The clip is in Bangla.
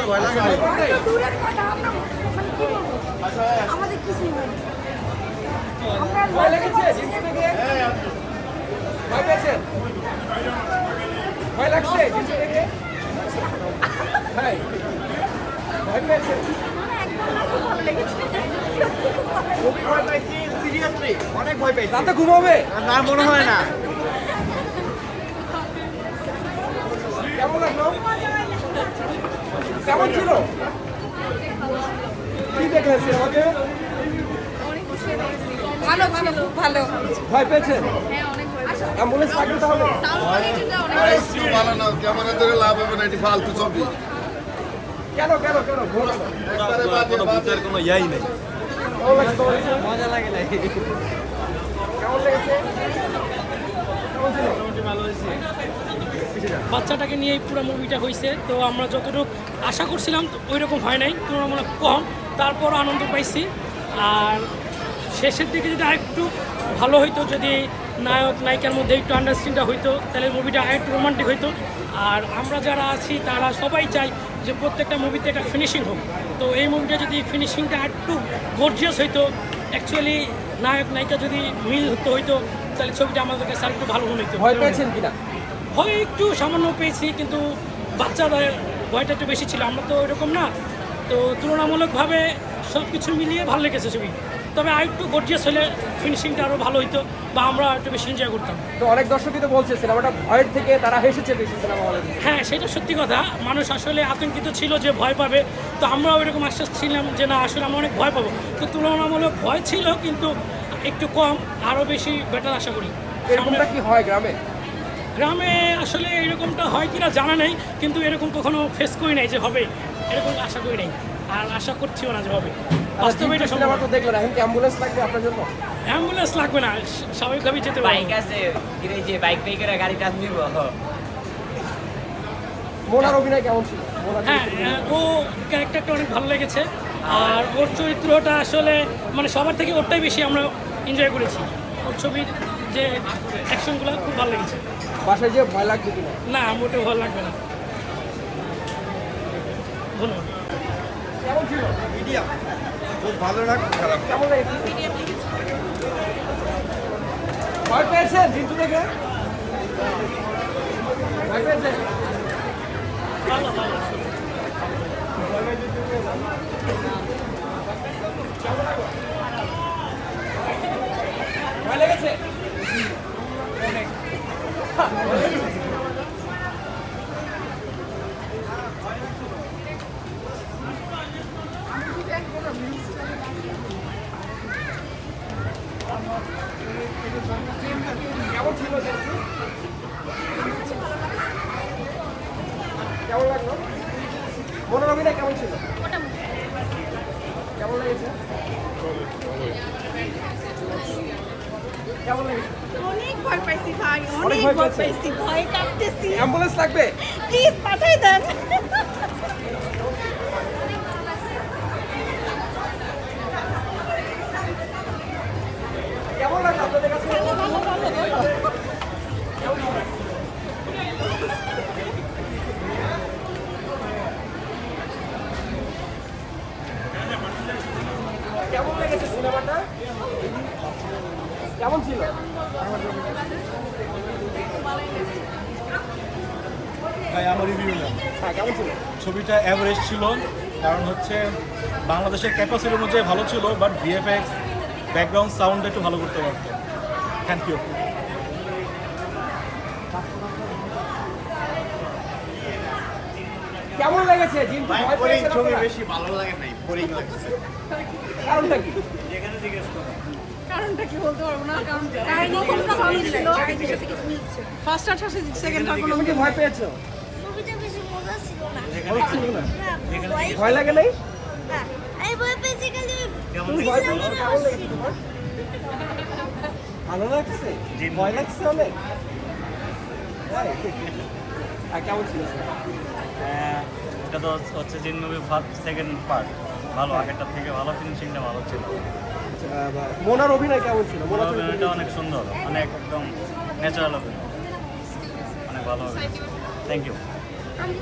ভয় লাগে না দূরের কথা আমরা মানে কি বলবো আমাদের কিছু নেই আমরা ভয় লেগেছে জিতু থেকে ভয় পেয়েছেন ভয় লাগছে জিতু থেকে ভাই ভয় পেয়েছেন একদম ভালো লেগেছে খুবই ভয় পাইছি সিরিয়াসলি অনেক ভয় পাইছি রাতে ঘুমাবে না মনে হয় না কেমন লাগলো কেমন ছিল কি দেখলেন সিনেমাতে ভালো ভালো খুব ভালো ভয় পেয়েছেন হ্যাঁ অনেক ভালো অ্যাম্বুলেন্স লাগবে তাহলে সাউন্ড কোয়ালিটিটা অনেক ভালো না ক্যামেরা ধরে লাভ হবে না এটি ফালতু ছবি কেন কেন কেন বলুন কোনো ভূতের কোনো ইয়াই নেই কেমন লাগছে তোমার? মজা লাগে না কেমন লেগেছে কেমন ছিল বাচ্চাটাকে নিয়েই পুরো মুভিটা হয়েছে তো আমরা যতটুকু আশা করছিলাম ওই রকম হয় নাই তুলনামূলক কম তারপর আনন্দ পাইছি আর শেষের দিকে যদি আরেকটু ভালো হইতো যদি নায়ক নায়িকার মধ্যে একটু আন্ডারস্ট্যান্ডিংটা হইতো তাহলে মুভিটা আরেকটু রোমান্টিক হইতো আর আমরা যারা আছি তারা সবাই চাই যে প্রত্যেকটা মুভিতে একটা ফিনিশিং হোক তো এই মুভিটা যদি ফিনিশিংটা একটু গর্জিয়াস হইতো অ্যাকচুয়ালি নায়ক নায়িকা যদি মিল হইতো তাহলে ছবিটা আমাদের কাছে আরেকটু ভালো মনে হইতো ভয় পেয়েছেন কিনা ভয় একটু সামান্য পেয়েছি কিন্তু বাচ্চাদের ভয়টা একটু বেশি ছিল আমরা তো এরকম না তো তুলনামূলকভাবে সব কিছু মিলিয়ে ভালো লেগেছে ছবি তবে আর একটু গর্জিয়াস হলে ফিনিশিংটা আরও ভালো হইতো বা আমরা একটু বেশি এনজয় করতাম তো অনেক দর্শকই তো বলছে সিনেমাটা ভয়ের থেকে তারা হেসেছে বেশি সিনেমা হলে হ্যাঁ সেটা সত্যি কথা মানুষ আসলে আতঙ্কিত ছিল যে ভয় পাবে তো আমরাও এরকম আশ্বাস ছিলাম যে না আসলে আমরা অনেক ভয় পাবো তো তুলনামূলক ভয় ছিল কিন্তু একটু কম আরও বেশি বেটার আশা করি এরকমটা কি হয় গ্রামে গ্রামে আসলে এরকমটা হয় কিনা জানা নেই কিন্তু এরকম কখনো ফেস করি নাই যে হবে এরকম আশা করি নাই আর আশা করছিও না যে হবে বাস্তবে এটা সিনেমা সম্ভব তো দেখলেন এখন কি অ্যাম্বুলেন্স লাগবে আপনার জন্য অ্যাম্বুলেন্স লাগবে না স্বাভাবিকভাবেই যেতে পারি বাইক আছে কিরে যে বাইক বাইকের গাড়িটা নিব মোনার অভিনয় কেমন ছিল মোনার হ্যাঁ ও ক্যারেক্টারটা অনেক ভালো লেগেছে আর ওর চরিত্রটা আসলে মানে সবার থেকে ওরটাই বেশি আমরা এনজয় করেছি ওর ছবির যে অ্যাকশনগুলো খুব ভালো লেগেছে বাসায় যে ভয় লাগবে কিনা না মোটেও ভালো লাগবে না ধন্যবাদ কেমন ছিল মিডিয়াম খুব ভালো না খুব খারাপ কেমন লেগেছে ভয় পেয়েছেন জিন্তু থেকে ভয় পেয়েছেন ভয় লেগেছে কেমন ছিল জিন্তু? কেমন লাগলো মোনার অভিনয় কেমন ছিল কেমন লেগেছে কেমন লেগেছে অনেক ভয় পাইছি ভাই অনেক অনেক ভয় ভয় পেয়েছেন? পাইছি ভয় কাটতেছি অ্যাম্বুলেন্স লাগবে প্লিজ পাঠাই দেন কেমন লাগলো আপনাদের কাছে কেমন লেগেছে সিনেমাটা কেমন ছিল ভাই আমার রিভিউ না হ্যাঁ কেমন ছিল ছবিটা অ্যাভারেজ ছিল কারণ হচ্ছে বাংলাদেশের ক্যাপাসিটি অনুযায়ী ভালো ছিল বাট ভিএফএক্স ব্যাকগ্রাউন্ড সাউন্ড একটু ভালো করতে পারতো থ্যাংক ইউ কেমন লেগেছে জিন্তু ভয় বোরিং পেয়েছেন ছবি আপনারা? বেশি ভালো লাগে নাই বোরিং লাগছে কারণটা কি কারণটা কি বলতে পারবো না কারণ প্রথমটা ভালো ছিল ফার্স্ট আর সেকেন্ড আর কোনো তুমি কি ভয় পেয়েছো ছবিটা বেশি মজা ছিল না ভয় ছিল না না ভয় লাগে নাই না আমি ভয় পেয়েছি খালি তুমি ভয় পেয়েছো কেমন লেগেছে তোমার ভালো লাগছে ভয় লাগছে অনেক তাই? আর কেমন ছিল এটা তো হচ্ছে জিন মুভি ফার্স্ট সেকেন্ড পার্ট ভালো আগেরটার থেকে ভালো ফিনিশিংটা ভালো ছিল মোনার অভিনয় কেমন ছিল মোনার অভিনয়টা অনেক সুন্দর অনেক একদম ন্যাচারাল অভিনয় অনেক ভালো হবে থ্যাংক ইউ আমি